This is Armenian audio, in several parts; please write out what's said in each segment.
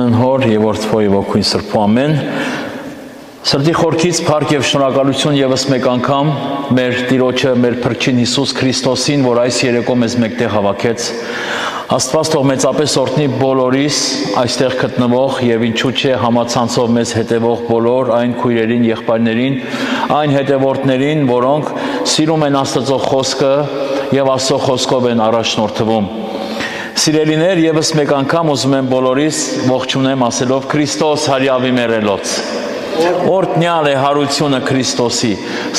Հոր եւ Որդու եւ Ոգու Սրբու ամեն։ Սրտի խորքից փառք եւ շնորհակալություն եւս մեկ անգամ մեր Տիրոջը, մեր Փրկին Հիսուս Քրիստոսին, որ այս երեկո մեզ մեկտեղ հավաքեց։ Աստված թող մեծապես օրհնի բոլորիս այստեղ գտնվող եւ ինչու՞ չէ համացանցով մեզ հետևող բոլոր այն քույրերին, եղբայրներին, այն հետևորդներին, որոնք սիրում են Աստծո խոսքը եւ Աստծո խոսքով են առաջնորդվում։ Սիրելիներ, եւս մեկ անգամ ուզում եմ բոլորիս ողջունեմ ասելով Քրիստոս հարյավի մերելոց։ Օրհնյալ է հարությունը Քրիստոսի։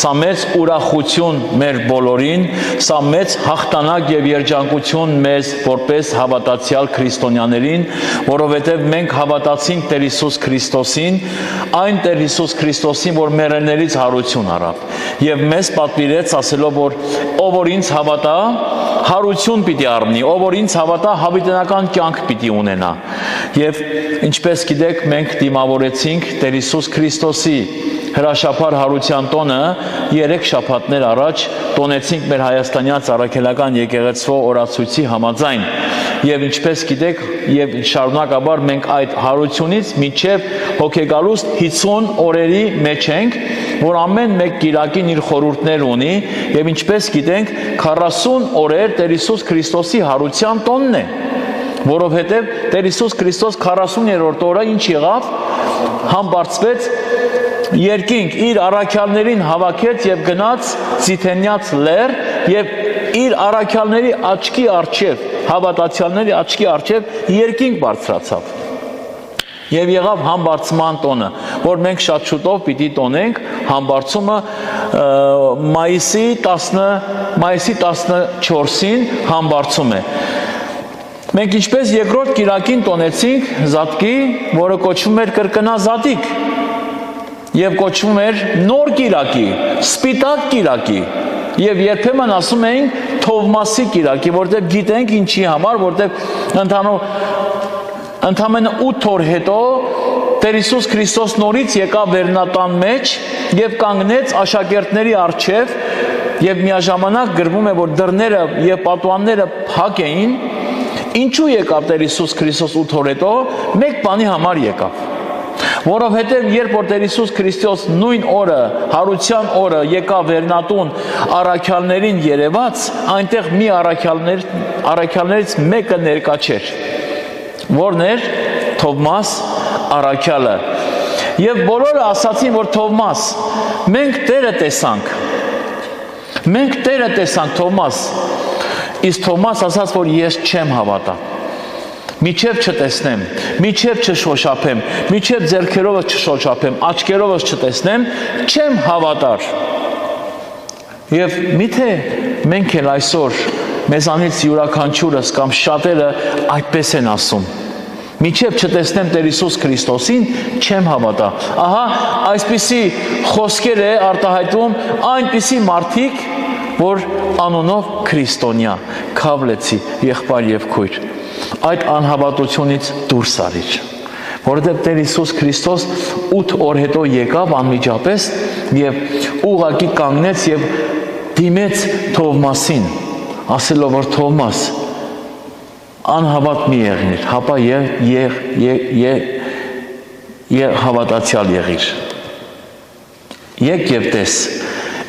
Սա մեծ ուրախություն մեր բոլորին, սա մեծ հաղթանակ եւ երջանկություն մեզ որպես հավատացյալ քրիստոնյաներին, որովհետեւ մենք հավատացինք Տեր Հիսուս Քրիստոսին, այն Տեր Հիսուս Քրիստոսին, որ մեռելներից հարություն առավ, եւ մեզ պատվիրեց ասելով, որ ով որ ինձ հավատա, հարություն պիտի առնի, ով որ ինձ հավատա, հավիտենական կյանք պիտի ունենա։ Եվ ինչպես գիտեք, մենք դիմավորեցինք Տեր Հիսուս Քրիստոսի հրաշափառ հարության տոնը 3 շաբաթներ առաջ տոնեցինք մեր հայաստանյան առաքելական եկեղեցու օրացույցի համաձայն։ Եվ ինչպես գիտեք, եւ շարունակաբար մենք այդ հարությունից մինչև հոգեգալուստ 50 օրերի մեջ ենք, որ ամեն մեկ կիրակին իր խորհուրդներ ունի, եւ ինչպես գիտենք, 40 օրեր Տեր Հիսուս Քրիստոսի հարության տոնն է, որովհետեւ Տեր Հիսուս Քրիստոս 40-րդ օրը ինչ եղավ, համբարձվեց երկինք, իր առաքյալներին հավաքեց եւ գնաց Ձիթենյաց լեռ եւ իր առաքյալների աչքի առջև, հավատացյալների աչքի առջև երկինք բարձրացավ։ Եվ եղավ համբարձման տոնը, որ մենք շատ շուտով պիտի տոնենք, համբարձումը մայիսի 14-ին համբարձում է։ Մենք ինչպես երկրորդ կիրակին տոնեցինք Զատկի, որը կոչվում էր կրկնազատիկ, եւ կոչվում էր նոր կիրակի, սպիտակ կիրակի, եւ երբեմն ասում էինք Թովմասի կիրակի, որտեղ գիտենք ինչի համար, որտեղ ընդամենը 8 օր հետո Տեր Հիսուս Քրիստոս նորից եկավ վերնատան մեջ եւ կանգնեց աշակերտների առջև եւ միաժամանակ գրվում է, որ դռները եւ պատուհանները փակ էին։ Ինչու եկավ Տեր Հիսուս Քրիստոս 8 օր հետո? Մեկ բանի համար եկավ։ Որովհետև երբ որ Տեր Հիսուս Քրիստոս նույն օրը, հարության օրը եկավ վերնատուն առաքյալներին երևաց, այնտեղ մի առաքյալներից մեկը ներկա չէր, որն էր Թովմաս առաքյալը։ Եվ բոլորը ասացին, որ Թովմաս, մենք Տերը տեսանք, Թովմաս, իսկ Թովմաս ասաց, որ ես չեմ հավատա, միջև չտեսնեմ, միջև չշոշափեմ, միջև ձեռքերովս չշոշափեմ, աչքերովս չտեսնեմ, չեմ հավատար։ Եվ միթե մենք էլ այսօր մեզանից յուրաքանչյուրս կամ շատերը այդպես են ասում. Միջև չտեսնեմ Տեր Հիսուս Քրիստոսին, չեմ հավատա։ Ահա այսպիսի խոսքեր է արտահայտում այնպիսի մարդիկ, որ անունով քրիստոնյա, քավլեցի, եղբայր եւ քույր, այդ անհավատությունից դուրս արիր, որովհետև Տեր Հիսուս Քրիստոս 8 օր հետո եկավ անմիջապես եւ ուղղակի կանգնեց եւ դիմեց Թովմասին, ասելով, որ Թովմաս, անհավատ մի եղնիր, հապա հավատացյալ եղիր։ Եկ եւ տես։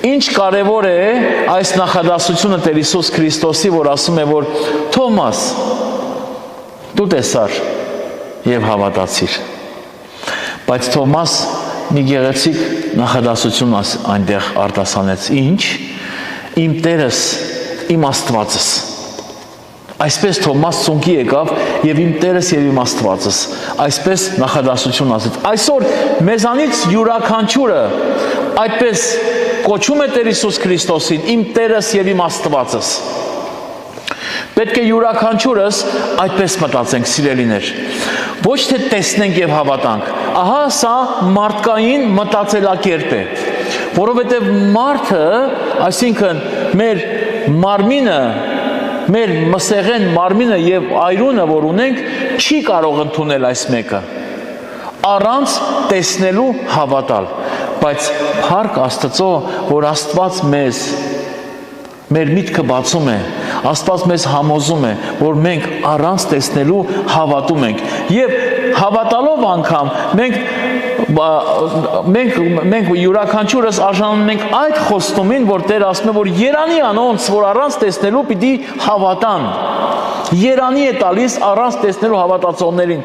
Ինչ կարևոր է այս նախադասությունը Տեր Հիսուս Քրիստոսի, որ ասում է, որ Թովմաս, դու տեսար եւ հավատացիր։ Բայց Թովմաս մի գեղեցիկ նախադասություն այնտեղ արտասանեց. Ինչ? Իմ Տերս, իմ Աստվածս։ Այսպես Թովմաս ծունկի եկավ եւ իմ Տերս եւ իմ Աստվածս։ Այսպես նախադասություն ասեց։ Այսօր մեզանից յուրաքանչյուրը այդպես կոչում է Տեր Հիսուս Քրիստոսին, իմ Տերս եւ իմ Աստվածս։ Պետք է յուրաքանչյուրս այդպես մտածենք, սիրելիներ։ Ոչ թե տեսնենք եւ հավատանք։ Ահա սա մարդկային մտածելակերպ է, որովհետեւ մարդը, այսինքն մեր մարմինը, մեր մսեղեն մարմինը եւ այրունը, որ ունենք, չի կարող ընդունել այս մեկը առանց տեսնելու հավատալ։ Բայց փառք Աստծո, որ Աստված մեր միտքը բացում է, Աստված մեզ համոզում է, որ մենք առանց տեսնելու հավատում ենք, եւ հավատալով անգամ մենք յուրաքանչյուրս արժանանում ենք այդ խոստումին, որ Տեր ասում է, որ երանի անոնց, որ առանց տեսնելու պիտի հավատան, երանի է տալիս առանց տեսնելու հավատացողներին։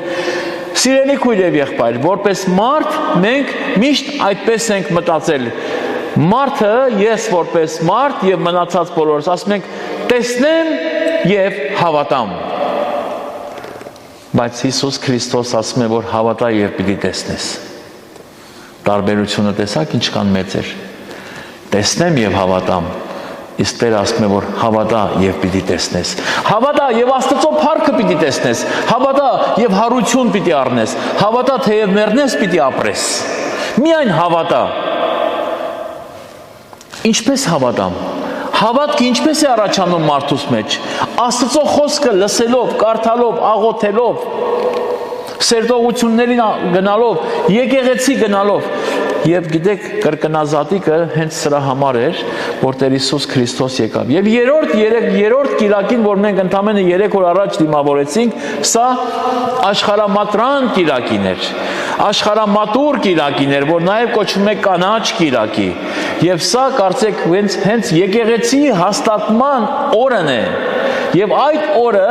Սիրելի քույր եւ եղբայր, որպես մարդ մենք միշտ այդպես ենք մտածել։ Մարդը, ես որպես մարդ եւ մնացած բոլորս ասում ենք տեսնեմ եւ հավատամ։ Բայց Հիսուս Քրիստոս ասում է, որ հավատա եւ պիտի տեսնես։ Տարբերությունը տեսակ ինչքան մեծ էր։ Տեսնեմ եւ հավատամ։ Իսկ Տեր ասում է, որ հավատա եւ պիտի տեսնես։ Հավատա եւ Աստծո փառքը պիտի տեսնես։ Հավատա եւ հարություն պիտի առնես։ Հավատա թեև մեռնես պիտի ապրես։ Միայն հավատա։ Ինչպես հավատամ։ Հավատքը ինչպես է առաջանում մարդուս մեջ։ Աստծո խոսքը լսելով, կարդալով, աղոթելով, սերտողություններին գնալով, եկեղեցի գնալով։ Եվ գիտեք, կրկնազատիկը հենց սրա համար էր, որ Տեր Հիսուս Քրիստոս եկավ։ Եվ երրորդ կիրակին, որ մենք ընդամենը 3 օր առաջ դիմավորեցինք, սա աշխարհամատրան կիրակին էր։ Աշխարհամատուր կիրակին էր, որ նաև կոչվում է կանաչ կիրակի։ Եվ սա կարծեք հենց եկեղեցի հաստատման օրն է։ Եվ այդ օրը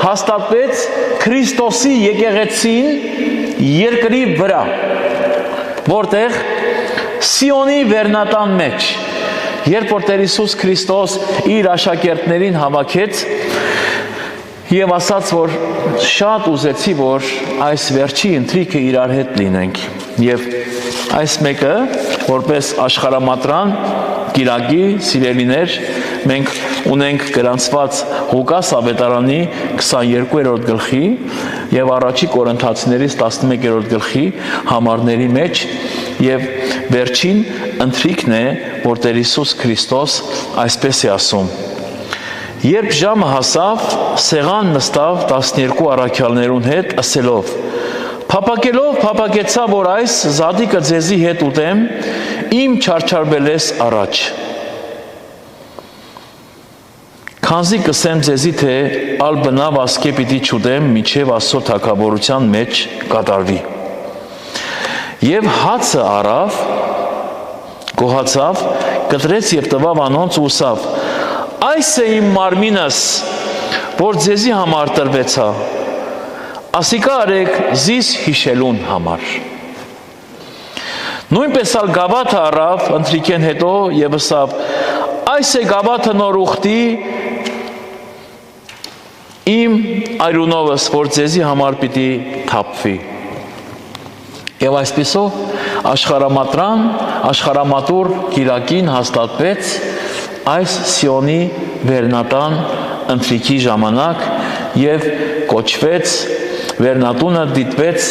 հաստատվեց Քրիստոսի եկեղեցին երկրի վրա, որտեղ Սիոնի վերնատան մեջ, երբ որ Տեր Հիսուս Քրիստոս իր աշակերտներին հավաքեց եւ ասաց, որ շատ ուզեցի, որ այս վերջի ընթրիքը իրար հետ լինենք, եւ այս մեկը որպես աշխարհամատրան կիրակի սիրելիներ մենք ունենք գրանցված Ղուկաս ավետարանի 22-րդ գլխի եւ առաջի Կորինթացիներից 11-րդ գլխի համարների մեջ եւ վերջին ընթրիքն է, որ Տեր Հիսուս Քրիստոս այսպես է ասում. Երբ ժամը հասավ, սեղան նստավ 12 առաքյալներուն հետ, ասելով. Փափակելով փափակեցա, որ այս զադիկը ձեզի հետ ուտեմ, իմ չարչարբելես առաջ։ Քանզի կսեմ ձեզի, թե ալ բնավ ասկե պիտի չուտեմ, միջև Աստծո թագավորության մեջ կատարվի։ Եվ հացը առավ, գոհացավ, կտրեց եւ տվավ անոնց ու ասավ. Այս է իմ մարմինս, որ ձեզի համար տրվեցա, ասիկա արեք զիս հիշելուն համար։ Նույնպես ալ գավաթը առավ ընթրիքեն հետո եւ ասավ. այս է գավաթը նոր ուխտի իմ այրունովս, որ ձեզի համար պիտի թափվի։ Եվ այսպիսով աշխարհամատուր կիրակին հաստատվեց այս Սիոնի վերնատան ընթրիքի ժամանակ եւ կոչվեց վերնատունը դիտվեց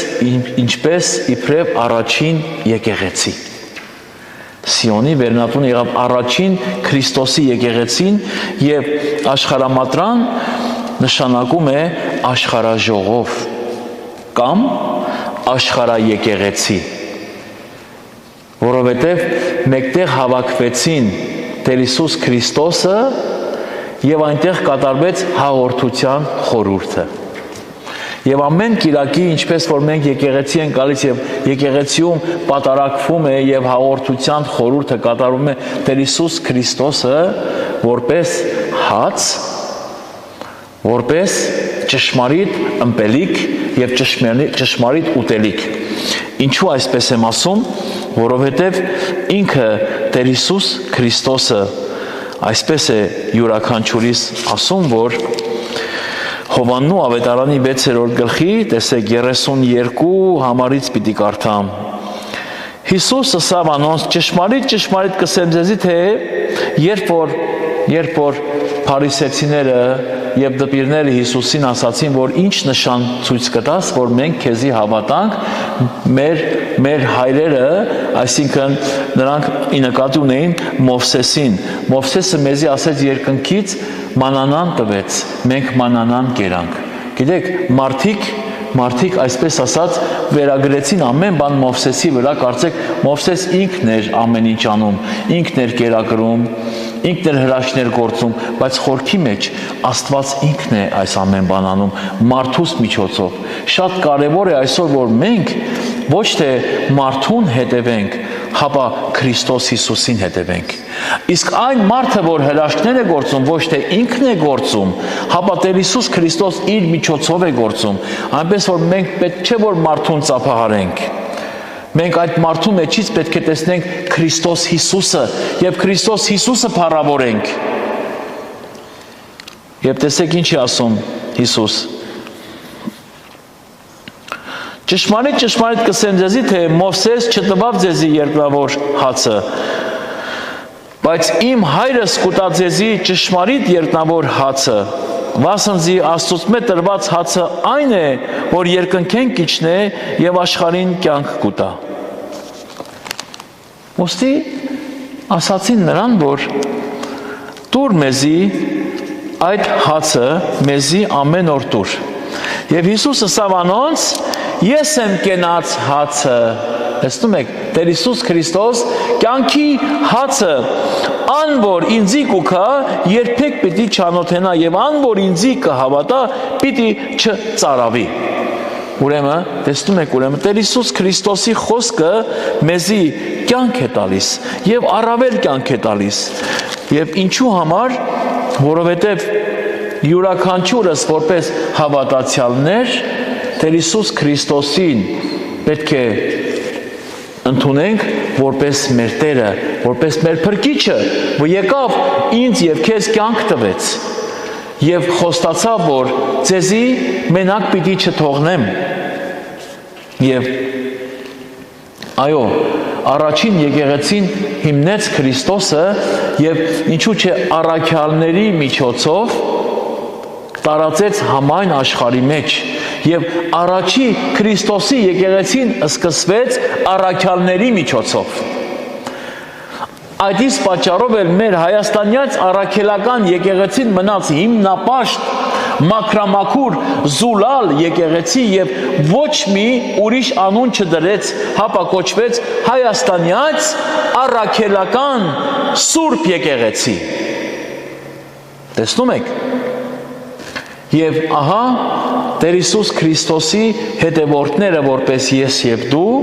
ինչպես իբրև առաջին եկեղեցի։ Սիոնի վերնատունը եղավ առաջին Քրիստոսի եկեղեցին եւ աշխարհամատրան նշանակում է աշխարհաժողով կամ աշխարհաեկեղեցի, որովհետեւ մեկտեղ հավաքվեցին Տեր Հիսուս Քրիստոսը եւ այնտեղ կատարվեց հաղորդության խորհուրդը։ Եվ ամեն կիրակի, ինչպես որ մենք եկեղեցի ենք գալիս եւ եկեղեցիում պատարակվում է եւ հաղորդության խորհուրդը կատարվում է Տեր Հիսուս Քրիստոսը որպես հաց, որպես ճշմարիտ ըմպելիք եւ ճշմարիտ ուտելիք։ Ինչու այսպես եմ ասում, որովհետեւ ինքը Տեր Հիսուս Քրիստոսը այսպես է յուրաքանչյուրիս ասում, որ Հովաննու ավետարանի 6-րդ գլխի, տեսեք 32 համարից պիտի կարդամ։ Հիսուս ասավ անոնց. ճշմարիտ կսեմ ձեզի, թե երբ որ փարիսեցիները եւ դպիրները Հիսուսին ասացին, որ ինչ նշան ցույց կտաս, որ մենք քեզի հավատանք, մեր հայրերը, այսինքն նրանք ի նկատի ունեին Մովսեսին։ Մովսեսը մեզի ասեց երկնքից մանանան տվեց, մենք մանանան կերանք։ Գիտեք, մարդիկ այսպես ասած վերագրեցին ամեն բան Մովսեսի վրա, կարծեք Մովսես ինքն էր ամեն ինչ անում, ինքն էր կերակրում, ինքն էլ հրաշքներ գործում, բայց խորքի մեջ Աստված ինքն է այս ամեն բան անում մարդուս միջոցով։ Շատ կարևոր է այսօր, որ մենք ոչ թե մարդուն հետևենք, հապա Քրիստոս Հիսուսին հետևենք։ Իսկ այն մարդը, որ հրաշքներ է գործում, ոչ թե ինքն է գործում, հապա Տեր Հիսուս Քրիստոս իր միջոցով է գործում, այնպես որ մենք պետք չէ որ մարդուն ծափահարենք։ Մենք այդ մարդու մեջից պետք է տեսնենք Քրիստոս Հիսուսը եւ Քրիստոս Հիսուսը փառավորենք։ Եվ տեսեք ինչ է ասում Հիսուս. Ճշմարիտ կսեմ ձեզի, թե Մովսես չտվավ ձեզի երկրավոր հացը, բայց իմ հայրս կուտա ձեզի ճշմարիտ երկնավոր հացը, վասնզի Աստծուց տրված հացը այն է, որ երկնքեն կիջնե եւ աշխարհին կյանք կուտա։ Ոստի ասացին նրան, որ տուր մեզի այդ հացը, մեզի ամեն օր տուր։ Եվ Հիսուսը ասավ անոնց. Ես եմ կենաց հացը, տեսնում եք, Տեր Հիսուս Քրիստոս կյանքի հացը, ան որ ինձի կուքա, երբեք պիտի չանոթենա, եւ ան որ ինձի կհավատա, պիտի չծարավի։ Ուրեմն, տեսնում եք, ուրեմն Տեր Հիսուս Քրիստոսի խոսքը մեզի կյանք է տալիս եւ առավել կյանք է տալիս։ Եվ ինչու համար, որովհետեւ յուրաքանչյուրս որպես հավատացյալներ Տեր Հիսուս Քրիստոսին պետք է ընդունենք որպես մեր Տերը, որպես մեր Փրկիչը, որ եկավ ինձ եւ քեզ կյանք տվեց եւ խոստացավ, որ ձեզի մենակ պիտի չթողնեմ։ Եվ այո, առաջին եկեղեցին հիմնեց Քրիստոսը եւ ինչու՞ չէ առաքյալների միջոցով տարածեց համայն աշխարհի մեջ եւ առաջի Քրիստոսի եկեղեցին սկսվեց առաքյալների միջոցով։ Այդ իսկ պատճառով էլ մեր հայաստանյաց առաքելական եկեղեցին մնաց հիմնապաշտ, մաքրամաքուր, զուլալ եկեղեցի եւ ոչ մի ուրիշ անուն չդրեց, հապա կոչվեց հայաստանյաց առաքելական սուրբ եկեղեցի։ Տեսնում եք։ Եվ ահա Տեր Հիսուս Քրիստոսի հետևորդները, որպես ես եւ դու,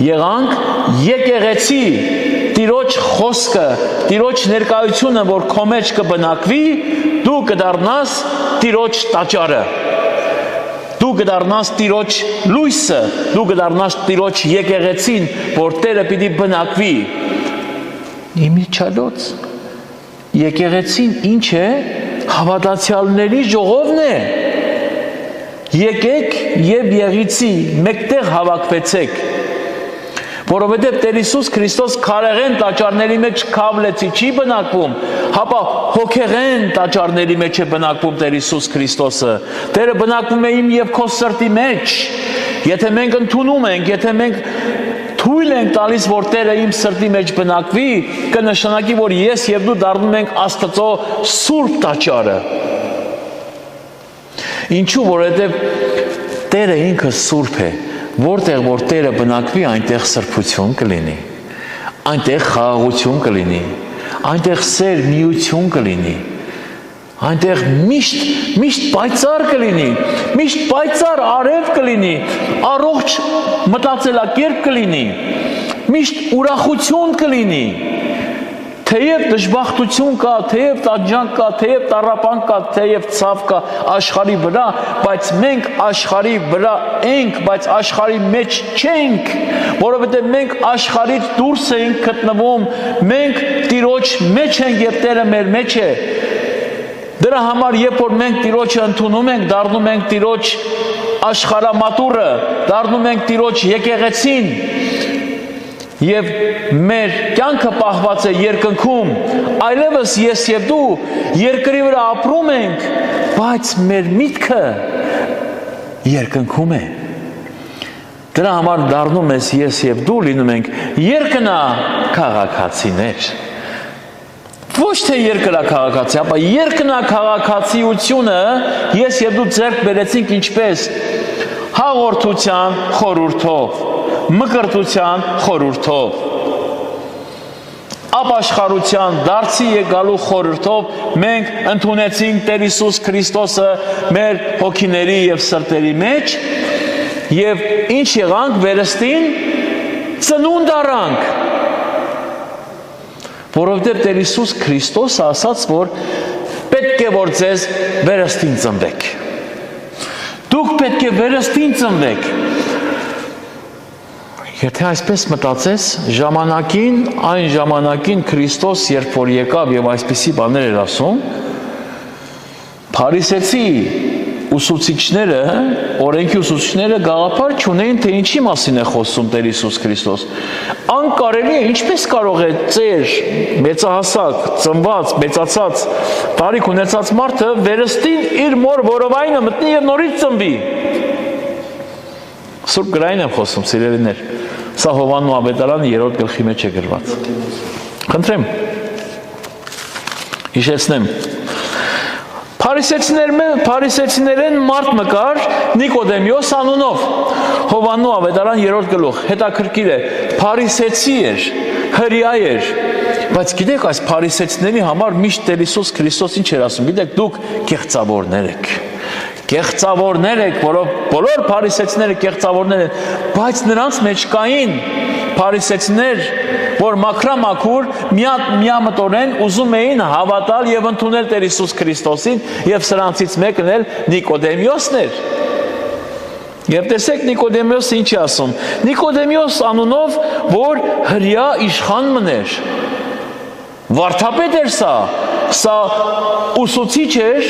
եղանք եկեղեցի, Տիրոջ խոսքը, Տիրոջ ներկայությունը, որ քո մեջ կբնակվի, դու կդառնաս Տիրոջ տաճարը, դու կդառնաս Տիրոջ լույսը, դու կդառնաս Տիրոջ եկեղեցին, որ Տերը պիտի բնակվի։ Իմիջալոց, եկեղեցին ինչ է, հավատացյալների ժողովն է։ Եկեք եւ եղիցի, մեկտեղ հավաքվեցեք։ Որովհետև Տեր Հիսուս Քրիստոս քարեղեն տաճարների մեջ քավլեցի չի բնակվում, հապա հոգեղեն տաճարների մեջ է բնակվում Տեր Հիսուս Քրիստոսը։ Տերը բնակվում է իմ եւ քո սրտի մեջ։ Եթե մենք ընդունում ենք, եթե մենք թույլ ենք տալիս, որ Տերը իմ սրտի մեջ բնակվի, կնշանակի, որ ես եւ դու դառնում ենք Աստծո սուրբ տաճարը։ Ինչու, որովհետև Տերը ինքը սուրբ է, որտեղ որ Տերը բնակվի, այնտեղ սրբություն կլինի, այնտեղ խաղաղություն կլինի, այնտեղ սեր, միություն կլինի, այնտեղ միշտ պայծառ կլինի, միշտ պայծառ արև կլինի, առողջ մտածելակերպ կլինի, միշտ ուրախություն կլինի, թեև դժբախտություն կա, թեև տանջանք կա, թեև տառապանք կա, թեև ցավ կա աշխարհի վրա, բայց մենք աշխարհի վրա ենք, բայց աշխարհի մեջ չենք, որովհետև մենք աշխարհից դուրս ենք գտնվում, մենք Տիրոջ մեջ ենք եւ Տերը մեր մեջ է։ Դրա համար երբ որ մենք Տիրոջը ընդունում ենք, դառնում ենք Տիրոջ աշխարհամատուրը, դառնում ենք Տիրոջ եկեղեցին, եւ մեր կյանքը պահված է երկնքում, այլևս ես եւ դու երկրի վրա ապրում ենք, բայց մեր միտքը երկնքում է։ Դրա համար դառնում ես ես եւ դու լինում ենք երկնա քաղաքացիներ։ Ոչ թե երկրաքաղաքացի, ապա երկնաքաղաքացիությունը ես եւ դու ձեռք բերեցինք ինչպես հաղորդության խորհրդով, մկրտության խորհրդով։ ապաշխարության դարձի եկալու խորհրդով մենք ընդունեցինք Տեր Հիսուս Քրիստոսը մեր հոգիների եւ սրտերի մեջ եւ ինչ եղանք վերստին ծնունդ առանք, որովհետեւ Տեր Հիսուս Քրիստոսը ասաց, որ պետք է որ ձեզ վերստին ծնվեք, դուք պետք է վերստին ծնվեք։ Եթե այսպես մտածես, այն ժամանակին Քրիստոս երբ որ եկավ եւ այսպիսի բաներ էր ասում, փարիսեցի ուսուցիչները, օրենքի ուսուցիչները գաղափար չունեին, թե ինչի մասին է խոսում Տեր Հիսուս Քրիստոս։ Անկարելի է, ինչպես կարող է ծեր, մեծահասակ, ծնված, մեծացած, տարիք ունեցած մարդը վերստին իր մոր որովայնը մտնի եւ նորից ծնվի։ Սուրբ գրային եմ խոսում, սիրելիներ։ Սա Հովաննու ավետարանի 3-րդ գլխի մեջ է գրված։ Խնդրեմ։ Հիշեցնեմ։ Փարիսեցիներեն մարդ մկար Նիկոդեմիոս անունով։ Հովաննու ավետարան 3-րդ գլուխ։ Հետաքրքիր է, փարիսեցի էր, հրյա էր։ Բայց գիտեք, այս փարիսեցիների համար միշտ Տեր Հիսուս Քրիստոս ինչ էր ասում։ Գիտեք, դուք կեղծավորներ եք։ Կեղծավորներ եք, որով բոլոր փարիսեցիները կեղծավորներ են, բայց նրանց մեջ կային փարիսեցիներ, որ մաքրամաքուր միամտորեն ուզում էին հավատալ եւ ընդունել Տեր Հիսուս Քրիստոսին, եւ սրանցից մեկն էլ Նիկոդեմիոսն էր։ Եվ տեսեք Նիկոդեմիոսը ինչ է ասում։ Նիկոդեմիոս անունով, որ հրյա իշխան մներ։ Վարդապետ էր սա ուսուցիչ էր,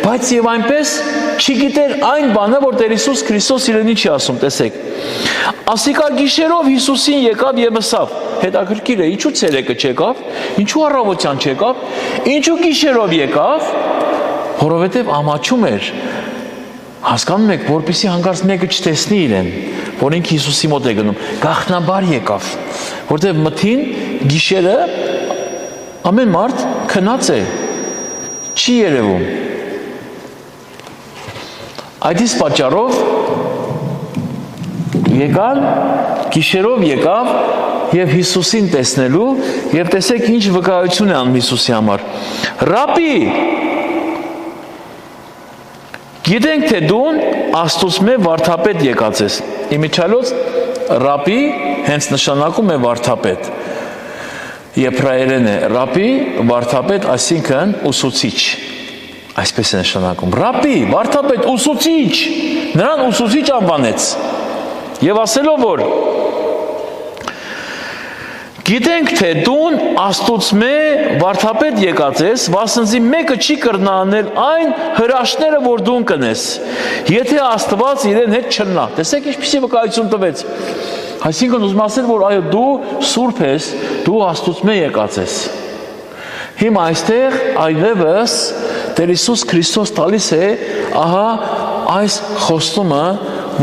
բայց եւ այնպես չգիտեր այն բանը, որ Տեր Հիսուս Քրիստոս իրեն ինչ է ասում, տեսեք։ Ասիկա գիշերով Հիսուսին եկավ եւ ըսավ։ Հետաքրքիր է, ինչու ցերեկը չեկավ, ինչու առավոտյան չեկավ, ինչու գիշերով եկավ, որովհետեւ ամաչում էր։ Հասկանում եք, որպեսզի հանկարծ մեկը չտեսնի իրեն, որ ինքը Հիսուսի մոտ է գնում, գաղտնաբար եկավ, որովհետեւ մթին գիշերը ամեն մարդ քնած է, չի երևում։ Այդից պատճառով եկալ, գիշերով եկավ եւ Հիսուսին տեսնելու եւ տեսեք ինչ վկայություն է անում Հիսուսի համար։ Ռաբի, գիտենք թե դուն Աստծո վարդապետ եկած ես։ Իմիջիալոց ռաբի հենց նշանակում է վարդապետ։ Եբրայերեն է ռաբի, վարդապետ, այսինքն ուսուցիչ, այսպես է նշանակում, ռաբի, վարդապետ, ուսուցիչ, նրան ուսուցիչ անվանեց, և ասելով, որ գիտենք, թե դուն Աստուծմե վարդապետ եկած ես, վասնզի մեկը չի կրնանել այն հրաշները, որ դուն կնես, եթե Աստված իրեն հետ չնա, տեսեք ինչպիսի վկայություն տվեց, այսինքն ուզում ասել, որ այո դու սուրբ ես, դու Աստուծմե եկած ես։ Հիմա այստեղ այլևս Տեր Հիսուս Քրիստոս տալիս է ահա այս խոստումը,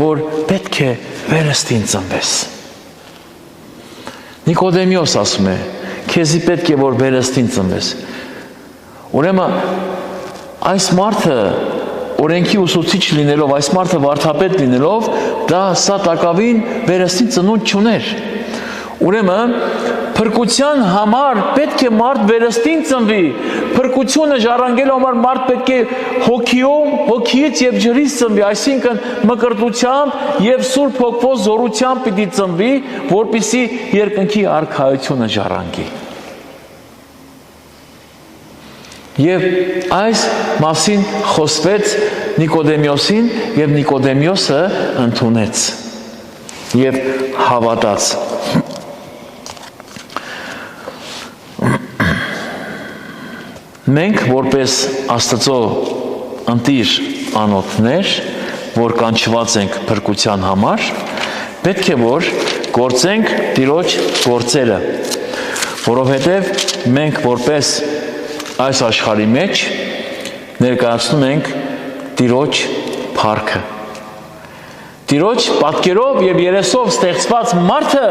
որ պետք է վերստին ծնվես։ Նիկոդեմիոս ասում է, քեզի պետք է որ վերստին ծնվես։ Ուրեմն այս մարդը օրենքի ուսուցիչ լինելով, այս մարդը վարդապետ լինելով, դա սա տակավին վերստին ծնունդ չուներ։ Ուրեմն փրկության համար պետք է մարդ վերստին ծնվի, փրկությունը ժառանգելու համար մարդ պետք է հոգիից եւ ջրից ծնվի, այսինքն մկրտությամբ եւ Սուրբ Հոգվո զորությամբ պիտի ծնվի, որպեսզի երկնքի արքայությունը ժառանգի։ Եվ այս մասին խոսվեց Նիկոդեմիոսին եւ Նիկոդեմիոսը ընդունեց եւ հավատաց։ Մենք որպես Աստծո ընտիր անոթներ, որ կանչված ենք փրկության համար, պետք է որ գործենք Տիրոջ գործերը, որովհետև մենք որպես այս աշխարհի մեջ ներկայացնում ենք Տիրոջ փառքը։ Տիրոջ պատկերով եւ երեսով ստեղծված մարդը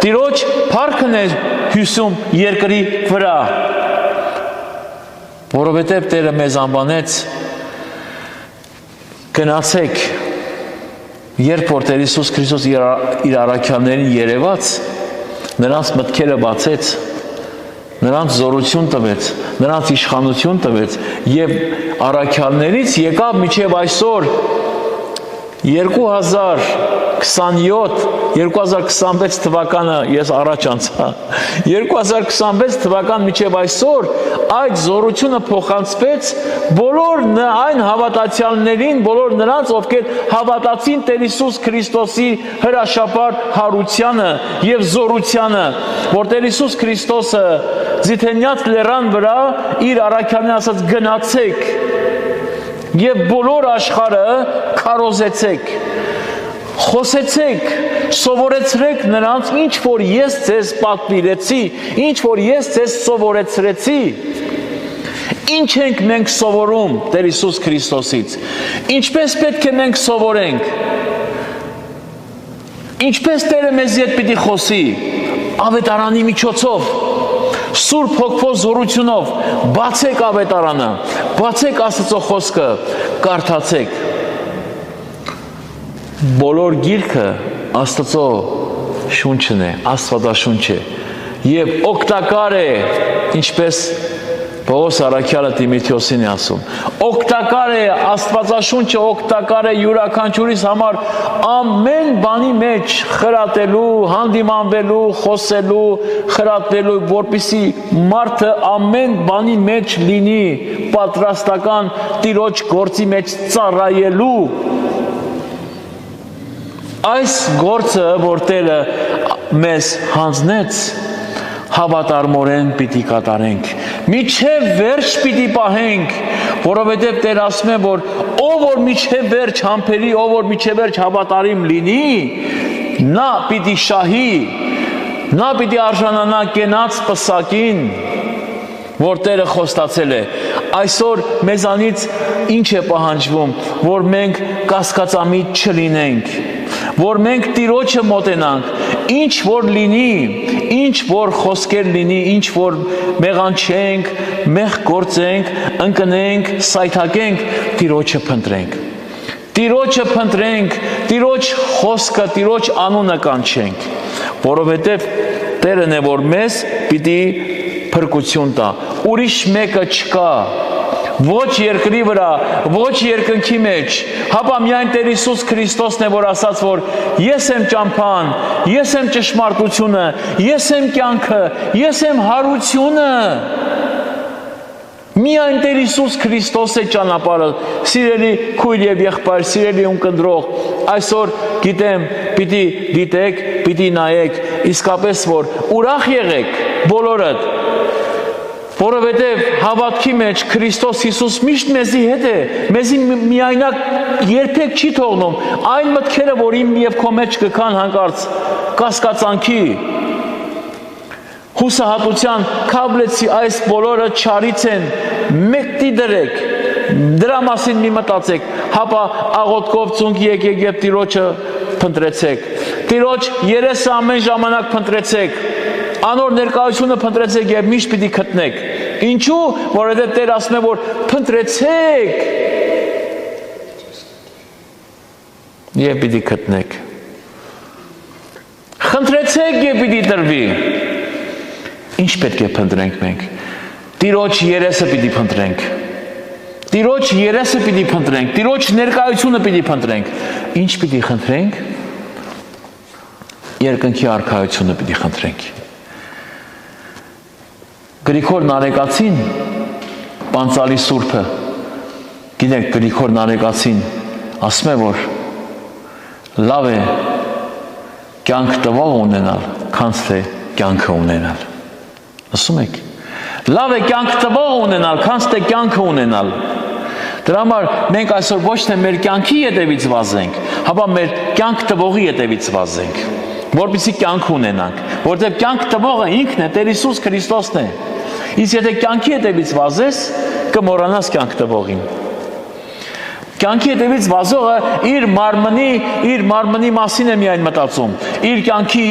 Տիրոջ փառքն է հյուսում երկրի վրա, որովհետև Տերը մեզ անվանեց գնացեք, երբ որ Տեր Հիսուս Քրիստոս իր առաքյալներին երևաց, նրանց մտքերը բացեց, նրանց զորություն տվեց, նրանց իշխանություն տվեց եւ առաքյալներից եկավ մինչեւ այսօր 2026 թվականը ես առաջ անցա 2026 թվական մինչև այսօր այդ զորությունը փոխանցվեց բոլոր այն հավատացյալներին, բոլոր նրանց, ովքեր հավատացին Տեր Հիսուս Քրիստոսի հրաշապար հարությանը եւ զորությանը, որ Տեր Հիսուս Քրիստոսը Զիթենյաց լեռան վրա իր առաքյալին ասաց գնացեք եւ բոլոր աշխարհը քարոզեցեք, խոսեցեք, սովորեցրեք նրանց, ինչ որ ես ձեզ պատվիրեցի, ինչ որ ես ձեզ սովորեցրեցի։ Ինչ ենք մենք սովորում Տեր Հիսուս Քրիստոսից, ինչպես պետք է մենք սովորենք, ինչպես Տերը մեզի հետ պիտի խոսի, ավետարանի միջոցով, Սուրբ Հոգու զորությունով, բացեք ավետարանը, բացեք Աստծո խոսքը, կարդացեք։ Բոլոր գիրքը Աստծո շունչն է, Աստվածաշունչ է, եւ օգտակար է, ինչպես Պողոս առաքյալը Տիմոթեոսին է ասում, օգտակար է Աստվածաշունչը, օգտակար է յուրաքանչյուրիս համար ամեն բանի մեջ խրատելու, հանդիմանվելու, խոսելու, խրատվելու, որպեսզի մարդը ամեն բանի մեջ լինի պատրաստական Տիրոջ գործի մեջ ծառայելու։ Այս գործը, որ Տերը մեզ հանձնեց, հավատարմորեն պիտի կատարենք, միջև վերջ պիտի պահենք, որովհետև Տեր ասում է, որ ով որ միջև վերջ համբերի, ով որ միջև վերջ հավատարիմ լինի, նա պիտի շահի, նա պիտի արժանանա կենաց պսակին, որ Տերը խոստացել է։ Այսօր մեզանից ինչ է պահանջվում, որ մենք կասկածամիտ չլինենք, որ մենք Տիրոջը մոտենանք, ինչ որ լինի, ինչ որ խոսքեր լինի, ինչ որ մեղանչենք, մեղ գործենք, ընկնենք, սայթակենք, Տիրոջը փնտրենք։ Տիրոջը փնտրենք, Տիրոջ խոսքը, Տիրոջ անունը կանչենք, որովհետև Տերն է, որ մեզ պիտի փրկություն տա, ուրիշ մեկը չկա, ոչ երկրի վրա, ոչ երկնքի մեջ, հապա միայն Տեր Հիսուս Քրիստոսն է, որ ասաց, որ ես եմ ճամփան, ես եմ ճշմարտությունը, ես եմ կյանքը, ես եմ հարությունը։ Միայն Տեր Հիսուս Քրիստոս է ճանապարհը, սիրելի քույր եւ եղբայր, սիրելի ունկնդրող, այսօր գիտեմ, պիտի դիտեք, պիտի նայեք, իսկապես որ ուրախ եղեք բոլորդ, որովհետև հավատքի մեջ Քրիստոս Հիսուս միշտ մեզի հետ է, մեզի միայնակ երբեք չի թողնում, այն մտքերը, որ իմ եւ քո մեջ կգան հանկարծ կասկածանքի, հուսահատության, քաբլեցի այս բոլորը չարից են, մեկտի դրեք, դրա մասին մի մտածեք, հապա աղոթքով ծունկ եկեք եւ Տիրոջը փնտրեցեք, Տիրոջ երեսը ամեն ժամանակ փնտրեցեք, անոր ներկայությունը փնտրեցեք եւ միշտ պիտի գտնեք։ Ինչու՞, որովհետեւ Տեր ասում է, որ փնտրեցեք եւ պիտի գտնեք։ Խնդրեցեք եւ պիտի տրվի։ Ինչ պետք է փնտրենք մենք։ Տիրոջ երեսը պիտի փնտրենք։ Տիրոջ երեսը պիտի փնտրենք, Տիրոջ ներկայությունը պիտի փնտրենք։ Ինչ պիտի խնդրենք։ Երկնքի արքայությունը պիտի խնդրենք։ Գրիգոր Նարեկացին, Պանծալի Սուրբը, գիտեք Գրիգոր Նարեկացին ասում է, որ լավ է կյանք տվող ունենալ, քան թե կյանքը ունենալ։ Ասում եք, լավ է կյանք տվող ունենալ, քան թե կյանքը ունենալ։ Դրա համար մենք այսօր ոչ թե մեր կյանքի ետևից վազենք, հապա մեր կյանք տվողի ետևից վազենք, որպեսզի կյանք ունենանք, որովհետև կյանք տվողը ինքն է, Տեր Հիսուս Քրիստոսն է։ Իսկ եթե կյանքի հետևից վազես, կմոռանաս կյանք տվողին։ Կյանքի հետևից վազողը իր մարմնի մասին է միայն մտածում։ Իր կյանքի,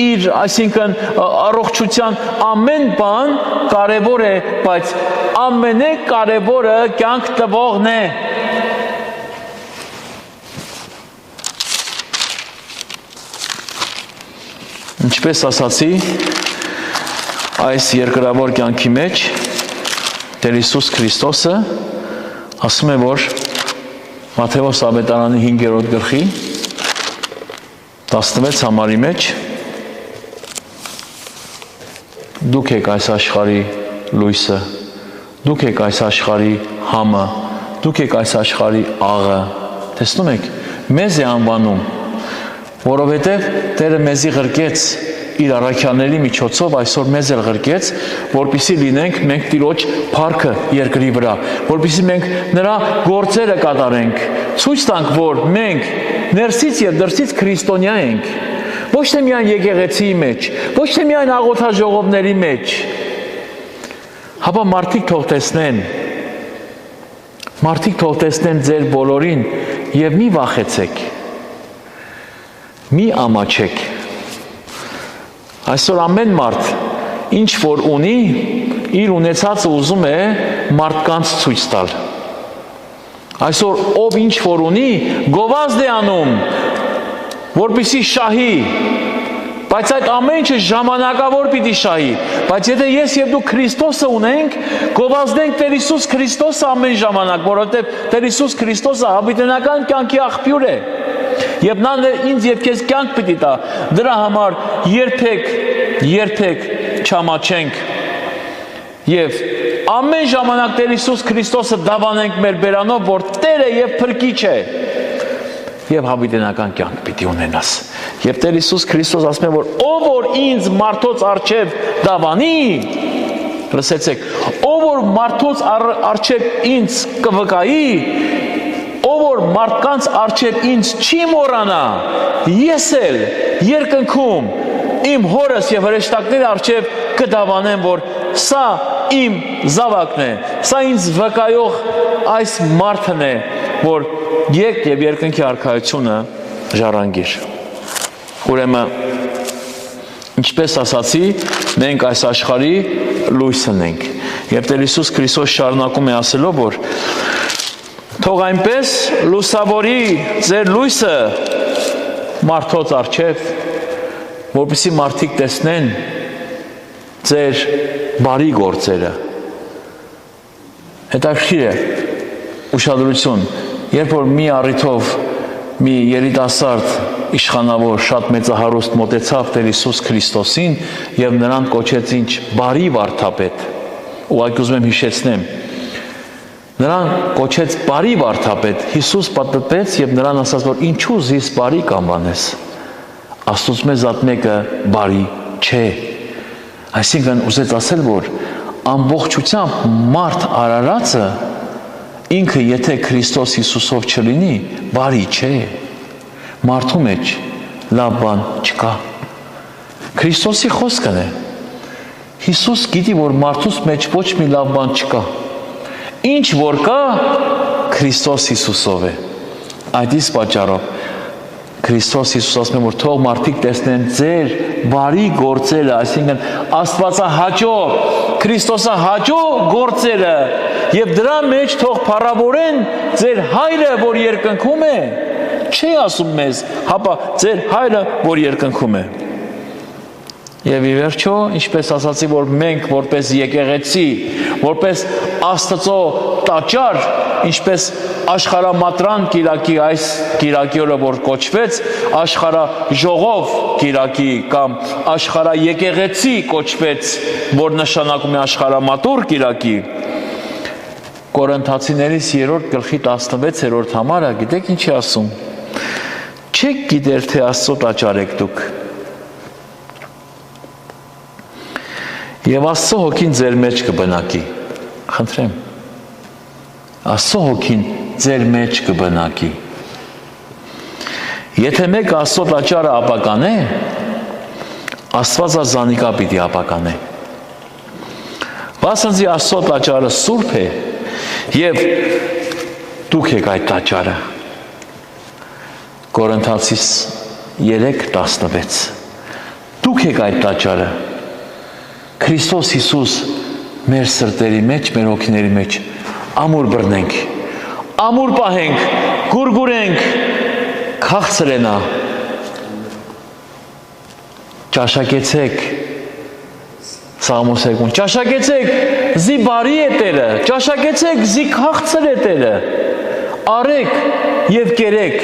իր, այսինքն առողջության ամեն բան կարևոր է, բայց ամենակարևորը կյանք տվողն է։ Ինչպես ասացի, այս երկրավոր կյանքի մեջ Տեր Հիսուս Քրիստոսը ասում է, որ Մատթեոս ավետարանի 5-րդ գլխի 16 համարի մեջ դուք եք այս աշխարհի լույսը, դուք եք այս աշխարհի համը, դուք եք այս աշխարհի աղը։ Տեսնում եք, մեզ է անվանում, որովհետև Տերը մեզի ղրկեց իր առաքյալների միջոցով, այսօր մեզ էլ ղրկեց, որպեսզի լինենք մենք Տիրոջ փառքը երկրի վրա, որպեսզի մենք նրա գործերը կատարենք, ցույց տանք, որ մենք ներսից եւ դրսից քրիստոնյա ենք, ոչ թե միայն եկեղեցիի մեջ, ոչ թե միայն աղոթաժողովների մեջ, հապա մարդիկ թող տեսնեն ձեր բոլորին եւ մի վախեցեք, մի ամաչեք։ Այսօր ամեն մարդ, ինչ որ ունի, իր ունեցածը ուզում է մարդկանց ցույց տալ։ Այսօր ով ինչ որ ունի, գովազդ է անում, որպեսզի շահի, բայց այդ ամեն ինչը ժամանակավոր պիտի շահի, բայց եթե ես եւ դու Քրիստոսը ունենք, գովազդենք Տեր Հիսուս Քրիստոսը ամեն ժամանակ, որովհետեւ Տեր Հիսուս Քրիստոսը հավիտենական կյանքի աղբյուր է, եւ նա ինձ եւ քեզ կյանք պիտի տա, դրա համար երբեք չամաչենք եւ ամեն ժամանակ Տեր Հիսուս Քրիստոսը դավանենք մեր բերանով, որ Տեր է եւ փրկիչ է եւ հավիտենական կյանք պիտի ունենաս։ Եվ Տեր Հիսուս Քրիստոս ասում է, որ ով որ ինձ մարդոց առջև դավանի, լսեցեք, ով որ մարդոց առջև ինձ կվկայի, ով որ մարդկանց առջև ինձ չի մոռանա, ես էլ երկնքում իմ հորս եւ հրեշտակների առջև կդավանեմ, որ սա իմ զավակն է, սա ինձ վկայող այս մարդն է, որ եկ եւ երկնքի արքայությունը ժառանգիր։ Ուրեմն, ինչպես ասացի, մենք այս աշխարհի լույսն ենք։ Եվ Տեր Հիսուս Քրիստոս շարունակում է ասելով, որ թող այնպես լուսավորի ձեր լույսը մարդոց առջև, որպեսզի մարդիկ տեսնեն ձեր բարի գործերը։ Հետաքրքիր է, ուշադրություն, երբ որ մի առիթով մի երիտասարդ իշխանավոր շատ մեծահարուստ մոտեցավ Տեր Հիսուս Քրիստոսին եւ նրան կոչեց ինչ բարի վարդապետ, ուղղակի ուզում եմ հիշեցնեմ, նրան կոչեց բարի վարդապետ, Հիսուս պատտվեց եւ նրան ասաց, որ ինչու զիս բարի կանվանես, Աստծուց մեզ զատ մեկը բարի չէ, այսինքն ուզեց ասել, որ ամբողջությամբ մարդ արարածը ինքը եթե Քրիստոս Հիսուսով չլինի, բարի չէ, մարդու մեջ լավ բան չկա, Քրիստոսի խոսքն է, Հիսուս գիտի, որ մարդուց մեջ ոչ մի լավ բան չկա, ինչ որ կա, Քրիստոս Հիսուսով է, այդ իսկ պատճառով, Քրիստոս Հիսուս ասում է, որ թող մարդիկ տեսնեն ձեր բարի գործերը, այսինքն Աստվածահաճո, Քրիստոսահաճո գործերը եւ դրա մեջ թող փառավորեն ձեր հայրը, որ երկնքում է, չի ասում մեզ, հապա ձեր հայրը, որ երկնքում է։ Եվ ի վերջո, ինչպես ասացի, որ մենք որպես եկեղեցի, որպես Աստծո տաճար, ինչպես աշխարհամատրան կիրակի այս կիրակի օրը որ կոչվեց, աշխարհաժողով կիրակի կամ աշխարհաեկեղեցի կոչվեց, որ նշանակում է աշխարհամատուր կիրակի, Կորինթացիներից 3-րդ գլխի 16-րդ համարը, գիտեք ինչ է ասում։ Չեք գիտեր, թե Աստծո տաճար եք դուք։ Եվ Աստծո հոգին ձեր մեջ կբնակի։ Խնդրեմ։ Աստծո հոգին ձեր մեջ կբնակի։ Եթե մեկ Աստծո տաճարը ապականե, Աստված զանիկա պիտի ապականե։ Վասնզի Աստծո տաճարը սուրբ է եւ դուք եք այդ տաճարը։ Կորինթացիս 3:16 Դուք եք այդ տաճարը։ Քրիստոս Հիսուս մեր սրտերի մեջ, մեր հոգիների մեջ ամուր բռնենք, ամուր պահենք, գուրգուրենք, քաղցրենա, ճաշակեցեք, Սաղմոսեկուն, ճաշակեցեք զի բարի է Տերը, ճաշակեցեք զի քաղցր է Տերը, արեք և կերեք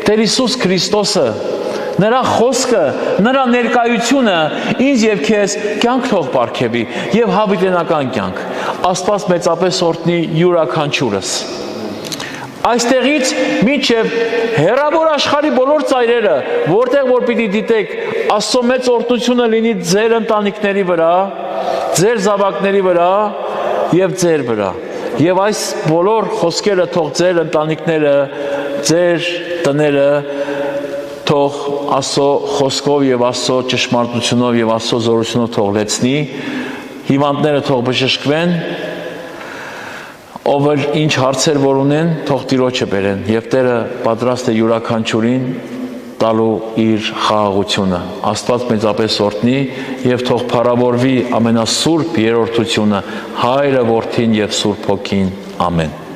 Տեր Հիսուս Քրիստոսը, նրա խոսքը, նրա ներկայությունը ինձ և քեզ կյանք թող պարգևի և հավիտենական կյանք, Աստված մեծապես օրհնի յուրաքանչյուրս։ Այստեղից մինչև հեռավոր աշխարհի բոլոր ծայրերը, որտեղ որ պիտի դիտեք, Աստծո մեծ օրհնությունը լինի ձեր ընտանիքների վրա, ձեր զավակների վրա և ձեր վրա։ Եվ այս բոլոր խոսքերը թող ձեր ընտանիքները, ձեր տները թող Աստծո խոսքով և Աստծո ճշմարտությունով և Աստծո զորությունով թող լեցնի, հիվանդները թող բժշկվեն, ով ինչ հարցեր որ ունեն, թող Տիրոջը բերեն, և Տերը պատրաստ է յուրաքանչյուրին տալու իր խաղաղությունը։ Աստված մեծապես օրհնի և թող փառավորվի ամենասուրբ երրորդությունը, Հայրը, Որդին և Սուրբ Հոգին։ Ամեն։